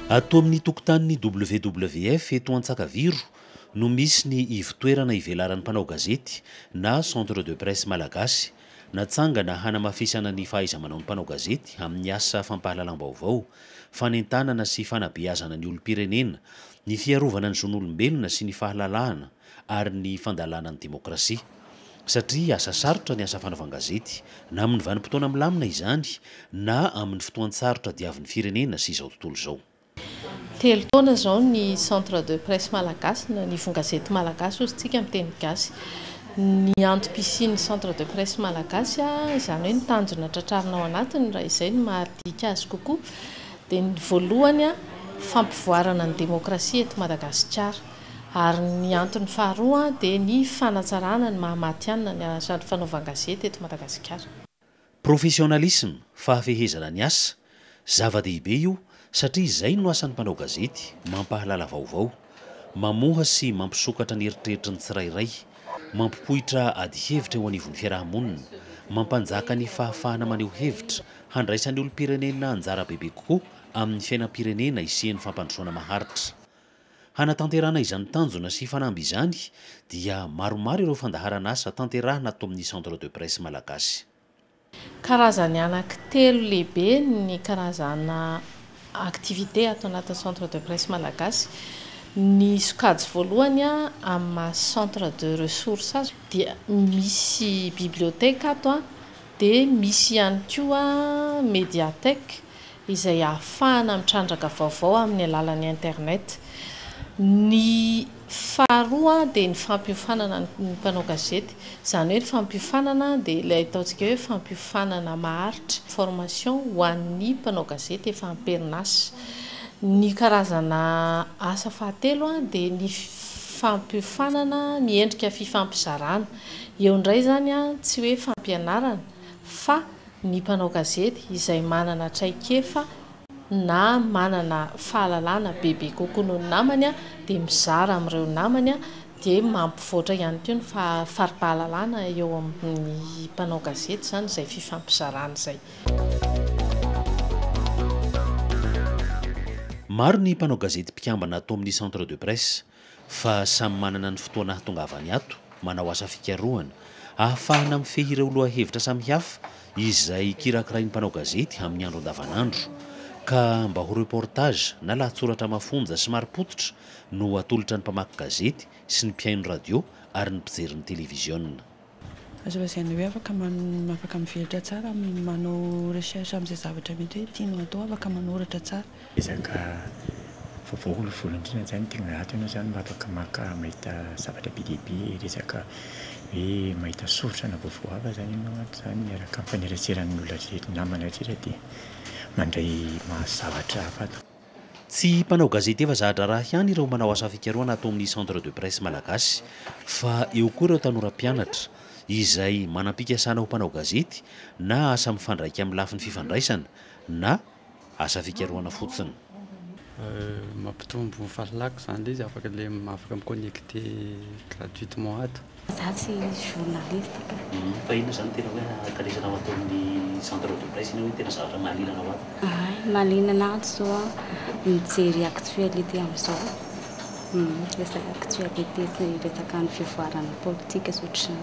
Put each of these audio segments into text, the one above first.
Ato amin'ny tokotanin'ny WWF eto Antsakaviro no misy ny ivitoerana ivelaran'ny mpanao gazety na centre de presse malagasy, natsangana hanamafisana ny fahaiza-manao ny mpanao gazety amin'ny asa fampahalalam-baovao, fanentanana sy fanabeazana ny olom-pirenena, ny fiarovana ny zon'olombelona sy ny fahalalahana ary ny fandalana ny demokrasia. Satria asa sarotra ny asa fanaovan-gazety na amin'ny vanim-potoana milamina izany na amin'ny fotoan-tsarotra diavin'ny firenena sy izao tontolo izao. Telo taona zao ny centre de presse malagasy na ny gazety malagasy ozy tsika amin'ny teny gasy. Ny antom-pisian'ny centre de presse malagasy izany hoe ny tanjona tratrarina ao anatiny raha izay ny mahadika azy kokoa dia ny voalohany fampivoarana ny demokrasia eto Madagasikara, ary ny antony faharoa dia ny fanatsarana ny mahamatianina ny asa fanaovan-gazety eto Madagasikara. Professionalisme, fahafehezana ny asa, zava-dehibe io satria izay no asan'ny mpanao gazety, mampahalala vaovao, mamoha sy mampisokatra ny eritreritry ny tsirairay, mampipoitra ady hevitra eo anivon'ny fiarahamonina, mampanjaka ny fahafahana maneho hevitra, handraisan'ny olom-pirenena anjara bebe kokoa amin'ny fiainam-pirenena isian'ny fampandrosoana maharitra. Hanatanterana izany tanjona sy fanamby izany dia maromaro ireo fandaharana asa tanterahana ato amin'ny centre de presse malagasy. Karazany anankitelo lehibe ny karazana activité ato anatin'ny centre de presse malagasy. Ny sokajy voalohany amin'ny centre de ressources dia misy biblioteka ato dia misy ihany koa médiathèque izay ahafahana mitrandraka vaovao amin'ny alalan'ny internet. Ny faharoa dia ny fampiofanana ny mpanao gazety, izany hoe ny fampiofanana dia ilay ataontsika hoe fampiofanana maharitra formation ho an'ny mpanao gazety efa amperinasa. Ny karazana asa fahatelo dia ny fampiofanana miendrika fifampizarana, eo indray zany tsy hoe fampianarana fa ny mpanao gazety izay manana traikefa na manana fahalalana bebe kokoa noho ny namany dia mizara amin'ireo namany dia mampivoatra ihany koa ny fari-pahalalana eo amin'ny mpanao gazety izany izay fifampizarana izay. Maro ny mpanao gazety mpikambana atao amin'ny centre de presse fa samy manana ny fotoana hatongavany ato, manao asa fikarohana, ahafahana mifehy ireo lohahevitra samihafa izay kirakirain'ny mpanao gazety amin'ny andro andavanandro, ka mba ho reportage na lahatsoratra mafonja sy mari-potitra no atolotra ny mpamaky gazety sy ny mpihaino radio ary ny mpijery ny televiziona. Azo lazaina hoe afaka mivelatra tsara, manao recherche amin'izay zavatra mety hoe tianao atao, afaka manoratra tsara. Ezaka vaovao volontrina zany tegna raty ianao zany mba afaka maka mahita zavatra be dehibe, resaka hoe mahita soratra na vaovao hafa zany ianao zany miaraka amin'ny fanerantseran'ny olona rehetra, namana rehetra dia mandray mahazavatra hafa ato. Tsy mpanao gazety efa zahatra raha ihany ireo manao asa fikarohana atao amin'ny centre de presse malagasy, fa eo koa ireo tanora mpianatra izay manam-pikasana ho mpanao gazety na asa mifandraika amin'ny lafin'ny fifandraisana na asa fikarohana fotsiny. Mampitombo fahalalako zany ilay izy, afaka miconnecter gratuitement ato. Za tsy journaliste ka. Fa ino zany tena hoe akaresana atao amin'ny centre de presse iny hoe tena zavatra mahalinana ho ato? Mahalinana ato zao mijery actualité amin'izao. Resaka actualité sy resaka ny fivoarana politika sy ohatr'izany.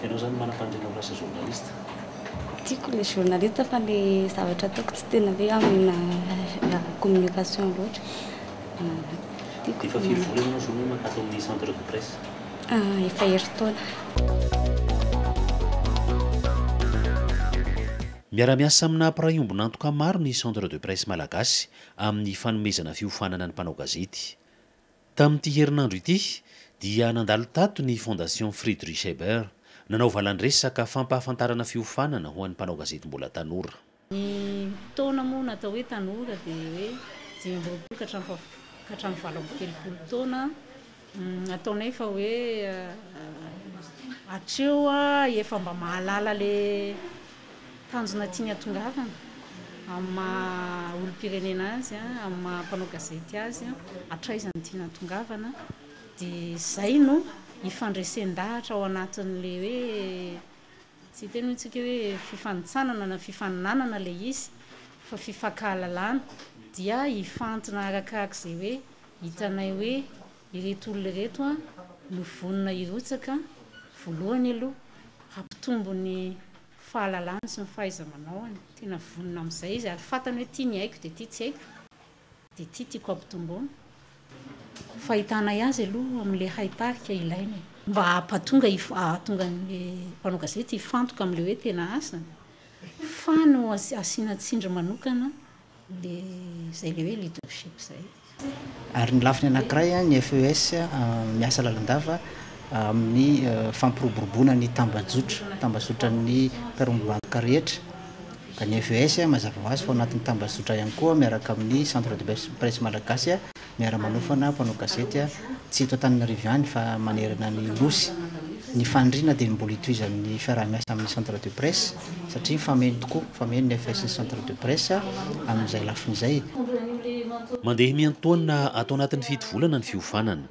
Ianao zany manam-pandriana ho lasa journaliste? Tiako ilay journaliste fa ilay zavatra ataoko tsy tena hoe amina communication loatra. Efa firy vola ianao zao makato amin'ny centre de presse? Efa herintaona. Miara-miasa amina ampirahiombona antoka maro ny centre de presse malagasy amin'ny fanomezana fiofanana ny mpanao gazety. Tamin'ity herinandro ity dia nandalo tato ny fondation Friedrich Ebert, nanao valan-dresaka fampahafantarana fiofanana ho an'ny mpanao gazety mbola tanora. Ny taona moa natao hoe tanora dia hoe 16 ka hatramin'ny 20 taona, ataonay fa hoe hatreo efa mba mahalala le tanjona tiany hatongavana amin'ny maha olom-pirenena azy, amin'ny maha mpanao gazety azy, hatraizany tiany hatongavana. Dia izay no ifandresen-dahatra ao anatin'le hoe tsy teny hoe tsika hoe fifanitsanana na fifaninanana ilay izy, fa fifakahalalana dia hifantona arakarak'izay hoe hitanay hoe ireto olona reto a no vonona irotsaka voalohany aloha hampitombo ny fahalalana sy ny fahaiza-manaoany tena vonona amin'izay izy ary fantany hoe tia ny haiko dia tia tsy haiko dia tia tiako hampitomboana fahitanay azy aloha amin'ilay haitarika ilaina mba hampatonga ahatonga ny mpanao gazety hifantoka amin'ilay hoe tena asany fa no asiana tsindry manokana le zay le hoe leadership zay ary ny lafiny anankiray ny FES miasa lalandava amin'ny fampiroboroboana ny tambazotra ny mpiarahaba rehetra ka ny FES mazava ho azy fa anatin'ny tambazotra ihany koa miaraka amin'ny centre de presse malagasy miara-manofana mpanao gazety tsy eto Antananarivo ihany fa manerana ny nosy ny fandriana dia mbola hitohizan'ny fiarah-miasa amin'ny centre de presse satria fameno tokoa fameno ny FES ny centre de presse amin'izay lafin'izay mandeha miantoana atao anatin'ny fito volana ny fiofanana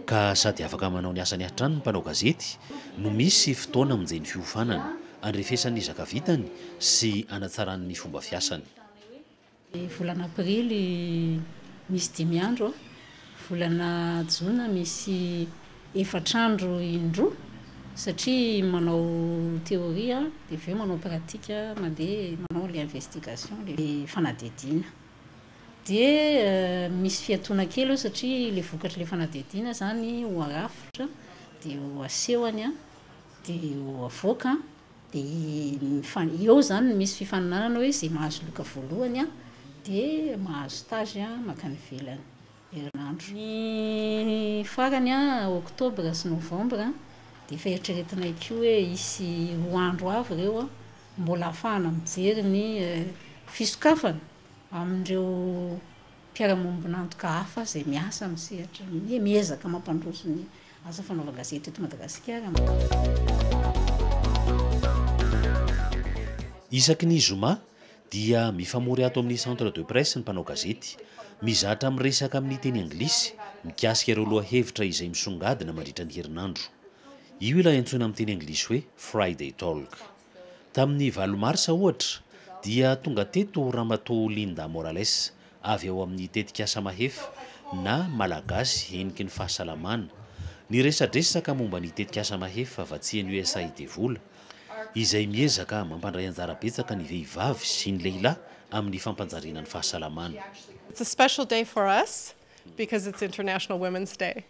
ka sady afaka manao ny asany hatrany ny mpanao gazety no misy fotoana amin'izay ny fiofanana andrefesan'ny zakavitany sy anatsarany fomba fiasany volana aprily misy 10 andro volana jona misy 4 andro indroa satria manao théorie dia aveo manao pratika mandeha manao le investigation le fanadihadiana dia misy fiatoana kely satria le vokatra le fanadihadiana zany ho arafitra dia ho asehony dia ho avoaka dia eo zany misy fifaninanana hoe zay mahazo loka voalohany dia mahazo stage makany velany herinandro ny farany oktobra sy novambra dia efa eritreretinay koa hoe isy 2 andro avy ireo mbola ahafahana mijery ny fisokafana amin'ireo mpiara-mombonantoka hafa zay miasa amin'ny sehatra miezaka mampandroso ny asa fanaova-gazety eto Madagasikara. Isaky ny zoma dia mifamory ato amin'ny centre de presse ny mpanao gazety mizatra miresaka amin'ny teny anglisy mikasika ireo lohahevitra izay misongadina mandritra ny herinandro. Io ilay antsoina amin'ny teny anglisy hoe Friday Talk. Tamin'ny 9 Marsa ohatra dia tonga teto Ramatoa Linda Morales avy ao amin'ny tetikasa mahefa na malagasy eniky ny fahasalamana niresadresaka momba ny tetikasa mahefa vatsian'ny USAID vola izay miezaka mampandray anjara betsaka ny vehivavy sy ny lehilahy amin'ny fampanjariana ny fahasalamana. It's a special day for us because it's International Women's Day.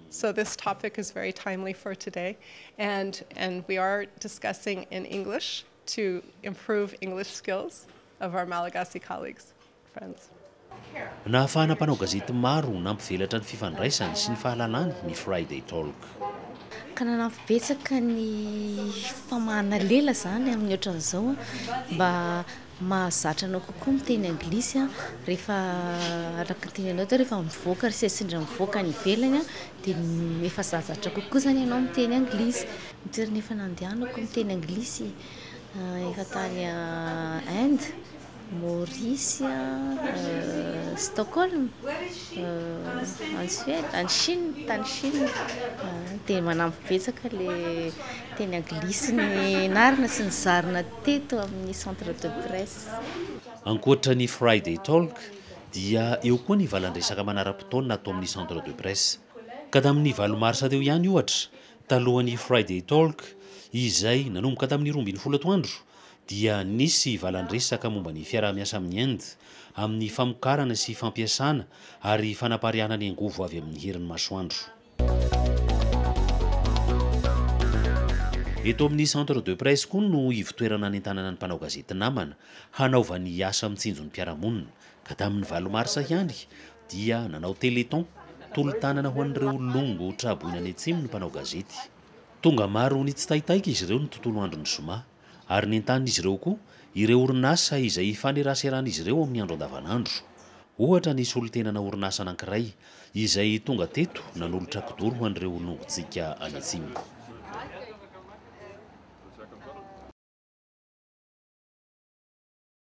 So this topic is very timely for today and we are discussing in English to improve English skills of our Malagasy colleagues, friends. Nahafahana mpanao gazety maro nampivelatra ny fifandraisany sy ny fahalalany ny Friday Talk. Ka nanafibetsaka ny famahana lela zany amin'ny ohatran'izao mba mahazatra anao kokoa miteny anglisy rehefa araka teny anao rehefa mivoaka ry sendra mivoaka ny ivelany dia efa zazatra kokoa zany ianao miteny anglisy mitoerana efa nandehanako miteny anglisy efa tany Inde, Maurice, Stockholm, en Suède, en Chine, tany Chine dia manampy betsaka le teny anglisy ny narina sy ny zarina teto amin'ny centre de presse. Ankoatra ny Friday Talk dia eo koa ny valandresaka manara-potoana atao amin'ny centre de presse. Ka tamin'ny 9 Marsa teo ihany ohatra talohan'ny Friday Talk izay nanomboka tamin'ny 12 andro dia nisy valandresaka momba ny fiaraha-miasa amin'ny Inde amin'ny famokarana sy fampiasana ary fanapariahana ny angovo avy amin'ny herin'ny masoandro. Eto amin'ny centre de presse koa no ivotoerana ny tanàna ny mpanao gazety namana hanaova ny asa mitsinjo ny mpiara-monina ka tamin'ny 9 Marsa ihany dia nanao téléthon tolo-tanana ho an'ireo longo traboina any atsimo ny mpanao gazety. Tonga maro ny tsy tahitaika izy ireo ny tontolo andron'ny zoma ary nentan'izy ireo koa ireo orinasa izay faneraseran'izy ireo amin'ny andro andavanandro. Ohatra ny solotenana orinasa anankiray izay tonga teto nanolotra kidoro ho an'ireo longontsika any atsimo.